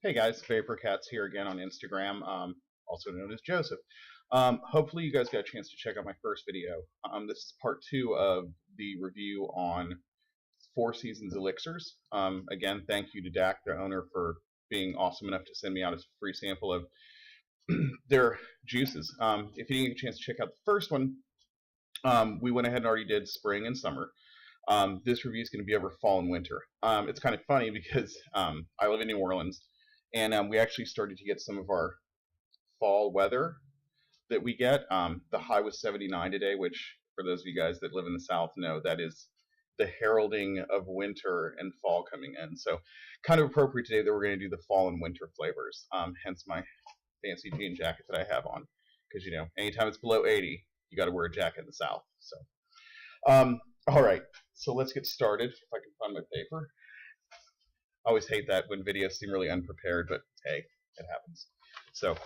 Hey guys, Vapor Cats here again on Instagram, also known as Joseph. Hopefully you guys got a chance to check out my first video. This is part two of the review on Seasonz Elixirs. Again, thank you to Dak, the owner, for being awesome enough to send me out a free sample of their juices. If you didn't get a chance to check out the first one, we went ahead and already did spring and summer. This review is going to be over fall and winter. It's kind of funny because I live in New Orleans, and we actually started to get some of our fall weather that we get. The high was 79 today, which for those of you guys that live in the South know that is the heralding of winter and fall coming in. So kind of appropriate today that we're going to do the fall and winter flavors, hence my fancy jean jacket that I have on, because you know anytime it's below 80 you got to wear a jacket in the South. So all right, so let's get started. If I can find my paper. I always hate that when videos seem really unprepared, but hey, it happens. So,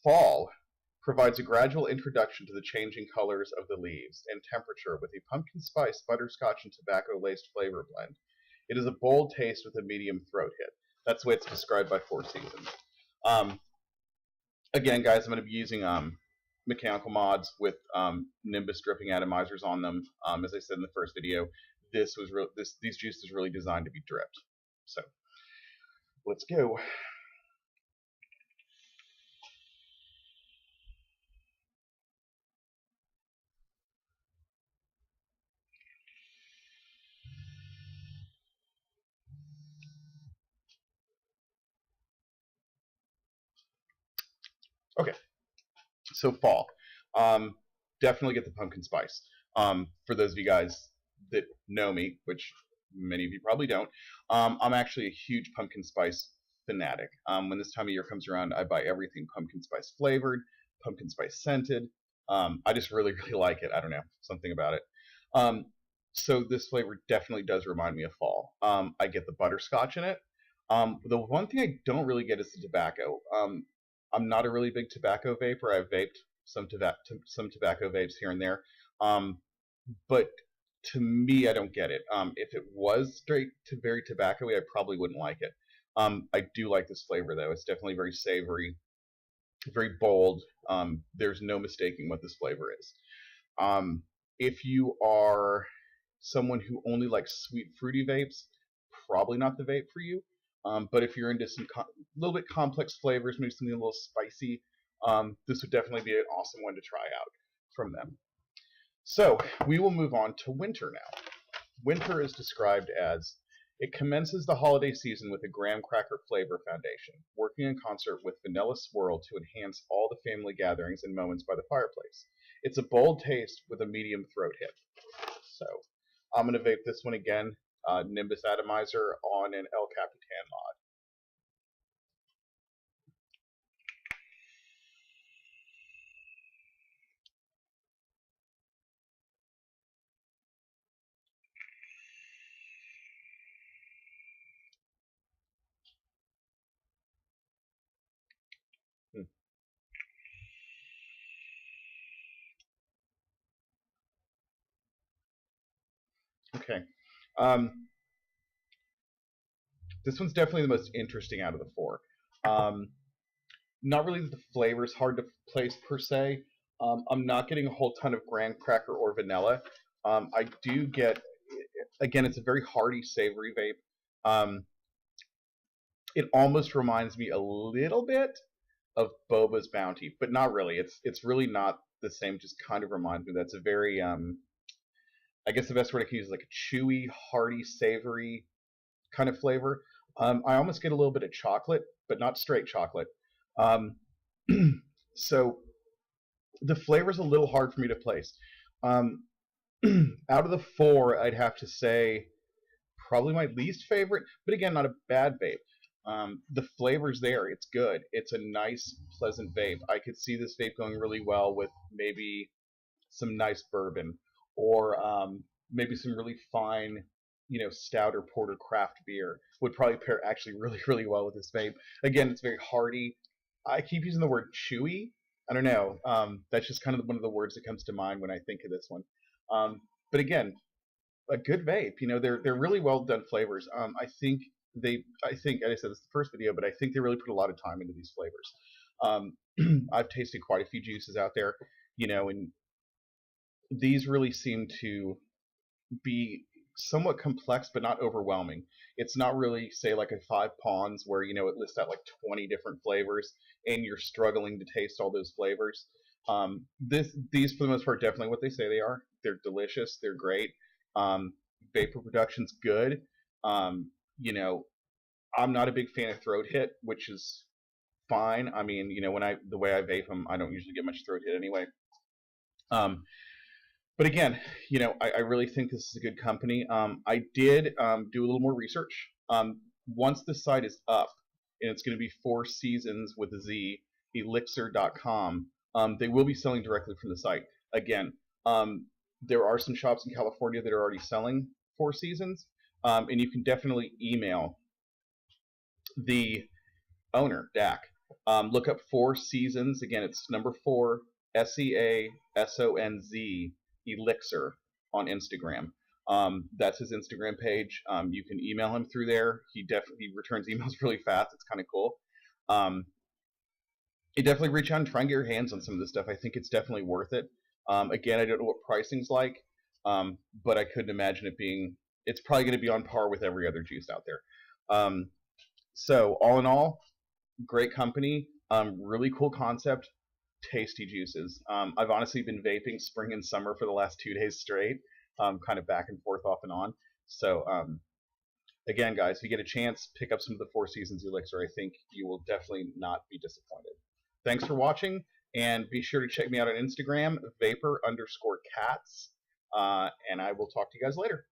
fall provides a gradual introduction to the changing colors of the leaves and temperature with a pumpkin spice, butterscotch, and tobacco-laced flavor blend. It is a bold taste with a medium throat hit. That's the way it's described by Four Seasons. Again, guys, I'm going to be using mechanical mods with Nimbus dripping atomizers on them. As I said in the first video, these juices really designed to be dripped. So let's go. Okay, so fall. Definitely get the pumpkin spice. For those of you guys that know me, which many of you probably don't, I'm actually a huge pumpkin spice fanatic. When this time of year comes around, I buy everything pumpkin spice flavored, pumpkin spice scented. I just really, really like it. I don't know, something about it. So this flavor definitely does remind me of fall. I get the butterscotch in it. The one thing I don't really get is the tobacco. I'm not a really big tobacco vapor. I've vaped some tobacco vapes here and there, but to me, I don't get it. If it was straight to very tobacco-y, I probably wouldn't like it. I do like this flavor though. It's definitely very savory, very bold. There's no mistaking what this flavor is. If you are someone who only likes sweet fruity vapes, probably not the vape for you. But if you're into some little bit complex flavors, maybe something a little spicy, this would definitely be an awesome one to try out from them. So we will move on to winter now. Winter is described as, it commences the holiday season with a graham cracker flavor foundation, working in concert with vanilla swirl to enhance all the family gatherings and moments by the fireplace. It's a bold taste with a medium throat hit. So I'm going to vape this one again, Nimbus atomizer on an El Capitan mod. Okay. This one's definitely the most interesting out of the four. Not really that the flavor's hard to place per se. I'm not getting a whole ton of graham cracker or vanilla. I do get, again, it's a very hearty, savory vape. It almost reminds me a little bit of Boba's Bounty, but not really. It's really not the same. Just kind of reminds me. That's a very I guess the best word I can use is like a chewy, hearty, savory kind of flavor. I almost get a little bit of chocolate, but not straight chocolate. So the flavor's a little hard for me to place. Out of the four, I'd have to say probably my least favorite, but again, not a bad vape. The flavor's there. It's good. It's a nice, pleasant vape. I could see this vape going really well with maybe some nice bourbon, or maybe some really fine, stout or porter craft beer would probably pair actually really, really well with this vape. Again, it's very hearty. I keep using the word chewy. I don't know. That's just kind of one of the words that comes to mind when I think of this one. But again, a good vape. They're really well done flavors. I think I think, as I said, it's the first video, but I think they really put a lot of time into these flavors. I've tasted quite a few juices out there, and these really seem to be somewhat complex but not overwhelming. It's not really, say, like a Five Ponds where it lists out like 20 different flavors and you're struggling to taste all those flavors. These for the most part definitely what they say they are. They're delicious. They're great. Vapor production's good. I'm not a big fan of throat hit, which is fine. I mean, the way I vape them, I don't usually get much throat hit anyway. Um, but again, I really think this is a good company. I did do a little more research. Once the site is up, and it's going to be Four Seasons with a Z, elixir.com, they will be selling directly from the site. Again, there are some shops in California that are already selling Four Seasons, and you can definitely email the owner, Dak. Look up Four Seasons. Again, it's number 4, SEASONZ, Elixir on Instagram. That's his Instagram page. You can email him through there. He returns emails really fast. It's kind of cool. You definitely reach out and try and get your hands on some of this stuff. I think it's definitely worth it. Again, I don't know what pricing's like, but I couldn't imagine it being. It's probably going to be on par with every other juice out there. So all in all, great company, really cool concept, tasty juices. I've honestly been vaping spring and summer for the last 2 days straight, kind of back and forth, off and on. So again, guys, if you get a chance, pick up some of the Four Seasons Elixir. I think you will definitely not be disappointed. Thanks for watching, and be sure to check me out on Instagram, vapor_cats, and I will talk to you guys later.